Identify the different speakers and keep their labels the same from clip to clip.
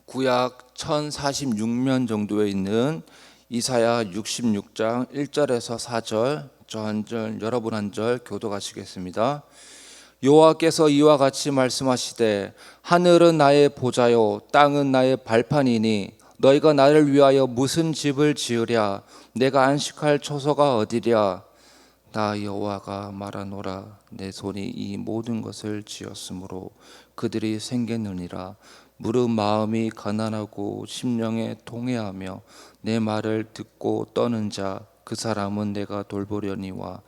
Speaker 1: 구약 1046면 정도에 있는 이사야 66장 1절에서 4절, 저 한 절, 여러분 한 절 교독하시겠습니다. 여호와께서 이와 같이 말씀하시되 하늘은 나의 보좌요 땅은 나의 발판이니 너희가 나를 위하여 무슨 집을 지으랴. 내가 안식할 초소가 어디랴. 나 여호와가 말하노라. 내 손이 이 모든 것을 지었으므로 그들이 생겼느니라. 무릇 마음이 가난하고 심령에 통회하며 내 말을 듣고 떠는 자 그 사람은 내가 돌보려니와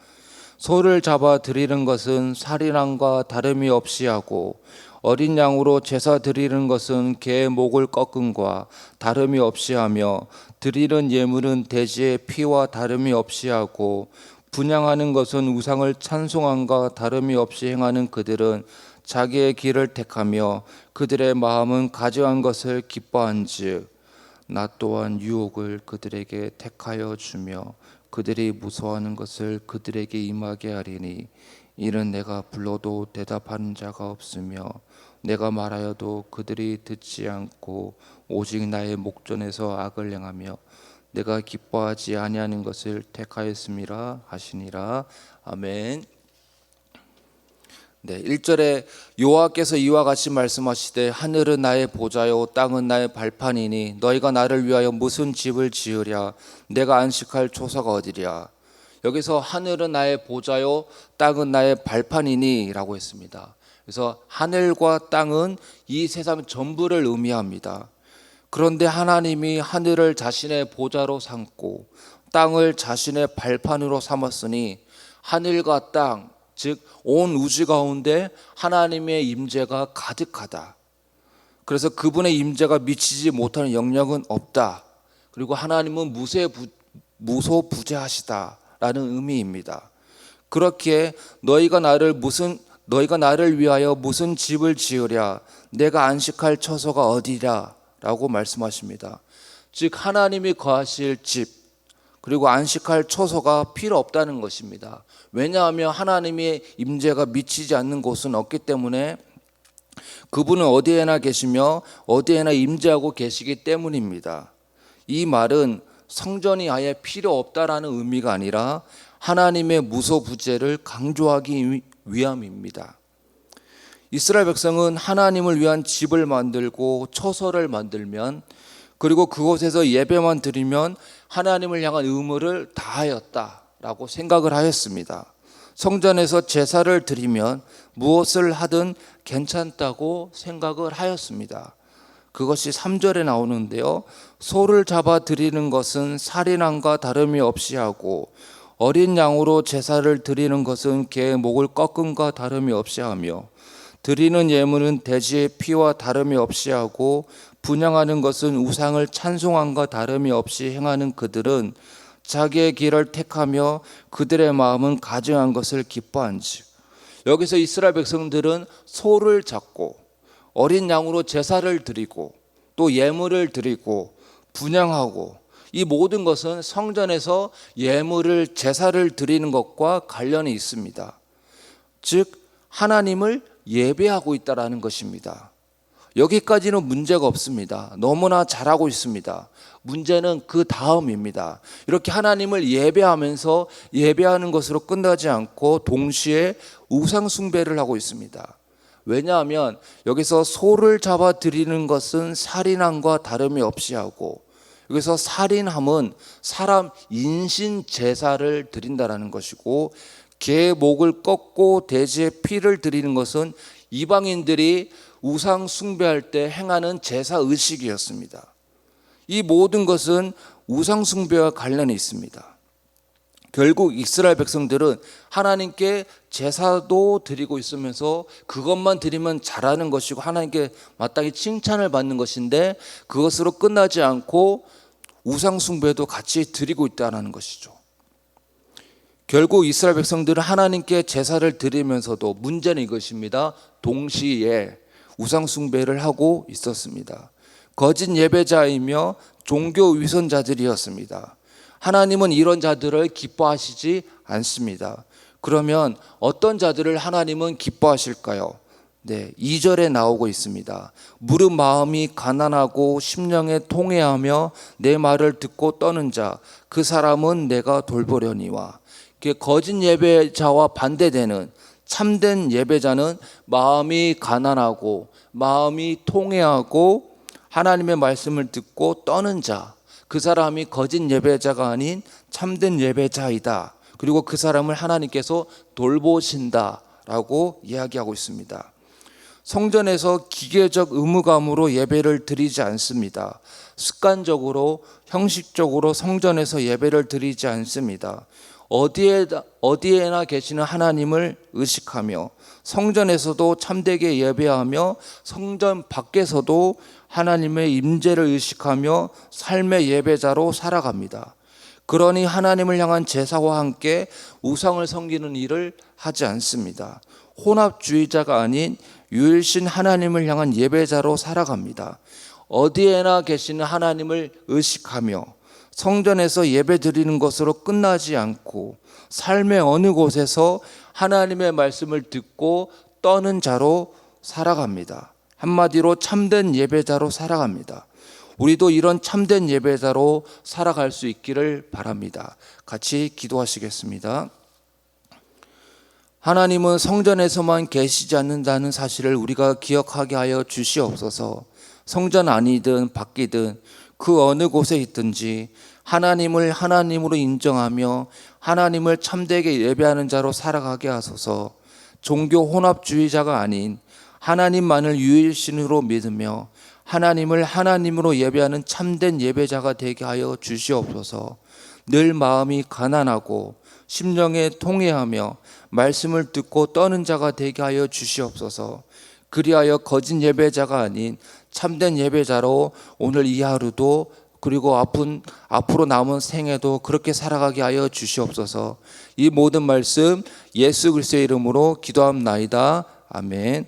Speaker 1: 소를 잡아 드리는 것은 살인함과 다름이 없이 하고 어린 양으로 제사 드리는 것은 개의 목을 꺾음과 다름이 없이 하며 드리는 예물은 돼지의 피와 다름이 없이 하고 분향하는 것은 우상을 찬송함과 다름이 없이 행하는 그들은 자기의 길을 택하며 그들의 마음은 가증한 것을 기뻐한즉 나 또한 유혹을 그들에게 택하여 주며 그들이 무서워하는 것을 그들에게 임하게 하리니 이는 내가 불러도 대답하는 자가 없으며 내가 말하여도 그들이 듣지 않고 오직 나의 목전에서 악을 행하며 내가 기뻐하지 아니하는 것을 택하였음이라 하시니라. 아멘. 네, 1절에 여호와께서 이와 같이 말씀하시되 하늘은 나의 보좌요 땅은 나의 발판이니 너희가 나를 위하여 무슨 집을 지으랴. 내가 안식할 초소가 어디랴. 여기서 하늘은 나의 보좌요 땅은 나의 발판이니 라고 했습니다. 그래서 하늘과 땅은 이 세상 전부를 의미합니다. 그런데 하나님이 하늘을 자신의 보좌로 삼고 땅을 자신의 발판으로 삼았으니 하늘과 땅, 즉 온 우주 가운데 하나님의 임재가 가득하다. 그래서 그분의 임재가 미치지 못하는 영역은 없다. 그리고 하나님은 무소부재하시다라는 의미입니다. 그렇게 너희가 나를 위하여 무슨 집을 지으랴. 내가 안식할 처소가 어디랴 라고 말씀하십니다. 즉 하나님이 거하실 집 그리고 안식할 처소가 필요 없다는 것입니다. 왜냐하면 하나님의 임재가 미치지 않는 곳은 없기 때문에 그분은 어디에나 계시며 어디에나 임재하고 계시기 때문입니다. 이 말은 성전이 아예 필요 없다라는 의미가 아니라 하나님의 무소부재를 강조하기 위함입니다. 이스라엘 백성은 하나님을 위한 집을 만들고 처소를 만들면 그리고 그곳에서 예배만 드리면 하나님을 향한 의무를 다하였다라고 생각을 하였습니다. 성전에서 제사를 드리면 무엇을 하든 괜찮다고 생각을 하였습니다. 그것이 3절에 나오는데요. 소를 잡아 드리는 것은 살인함과 다름이 없이 하고 어린 양으로 제사를 드리는 것은 개의 목을 꺾음과 다름이 없이 하며 드리는 예물은 돼지의 피와 다름이 없이 하고 분향하는 것은 우상을 찬송함과 다름이 없이 행하는 그들은 자기의 길을 택하며 그들의 마음은 가증한 것을 기뻐한즉. 여기서 이스라엘 백성들은 소를 잡고 어린 양으로 제사를 드리고 또 예물을 드리고 분향하고 이 모든 것은 성전에서 예물을 제사를 드리는 것과 관련이 있습니다. 즉 하나님을 예배하고 있다라는 것입니다. 여기까지는 문제가 없습니다. 너무나 잘하고 있습니다. 문제는 그 다음입니다. 이렇게 하나님을 예배하면서 예배하는 것으로 끝나지 않고 동시에 우상 숭배를 하고 있습니다. 왜냐하면 여기서 소를 잡아 드리는 것은 살인함과 다름이 없이 하고 여기서 살인함은 사람 인신 제사를 드린다라는 것이고 개의 목을 꺾고 돼지의 피를 드리는 것은 이방인들이 우상 숭배할 때 행하는 제사 의식이었습니다. 이 모든 것은 우상 숭배와 관련이 있습니다. 결국 이스라엘 백성들은 하나님께 제사도 드리고 있으면서 그것만 드리면 잘하는 것이고 하나님께 마땅히 칭찬을 받는 것인데 그것으로 끝나지 않고 우상 숭배도 같이 드리고 있다는 것이죠. 결국 이스라엘 백성들은 하나님께 제사를 드리면서도 문제는 이것입니다. 동시에 우상 숭배를 하고 있었습니다. 거짓 예배자이며 종교 위선자들이었습니다. 하나님은 이런 자들을 기뻐하시지 않습니다. 그러면 어떤 자들을 하나님은 기뻐하실까요? 네, 2절에 나오고 있습니다. 무릇 마음이 가난하고 심령에 통회하며 내 말을 듣고 떠는 자, 그 사람은 내가 돌보려니와. 거짓 예배자와 반대되는 참된 예배자는 마음이 가난하고 마음이 통회하고 하나님의 말씀을 듣고 떠는 자, 그 사람이 거짓 예배자가 아닌 참된 예배자이다. 그리고 그 사람을 하나님께서 돌보신다라고 이야기하고 있습니다. 성전에서 기계적 의무감으로 예배를 드리지 않습니다. 습관적으로 형식적으로 성전에서 예배를 드리지 않습니다. 어디에나 계시는 하나님을 의식하며 성전에서도 참되게 예배하며 성전 밖에서도 하나님의 임재를 의식하며 삶의 예배자로 살아갑니다. 그러니 하나님을 향한 제사와 함께 우상을 섬기는 일을 하지 않습니다. 혼합주의자가 아닌 유일신 하나님을 향한 예배자로 살아갑니다. 어디에나 계시는 하나님을 의식하며 성전에서 예배드리는 것으로 끝나지 않고 삶의 어느 곳에서 하나님의 말씀을 듣고 떠는 자로 살아갑니다. 한마디로 참된 예배자로 살아갑니다. 우리도 이런 참된 예배자로 살아갈 수 있기를 바랍니다. 같이 기도하시겠습니다. 하나님은 성전에서만 계시지 않는다는 사실을 우리가 기억하게 하여 주시옵소서. 성전 안이든 밖이든 그 어느 곳에 있든지 하나님을 하나님으로 인정하며 하나님을 참되게 예배하는 자로 살아가게 하소서. 종교 혼합주의자가 아닌 하나님만을 유일신으로 믿으며 하나님을 하나님으로 예배하는 참된 예배자가 되게 하여 주시옵소서. 늘 마음이 가난하고 심령에 통회하며 말씀을 듣고 떠는 자가 되게 하여 주시옵소서. 그리하여 거짓 예배자가 아닌 참된 예배자로 오늘 이 하루도 그리고 앞으로 남은 생애도 그렇게 살아가게 하여 주시옵소서. 이 모든 말씀 예수 그리스도의 이름으로 기도합나이다. 아멘.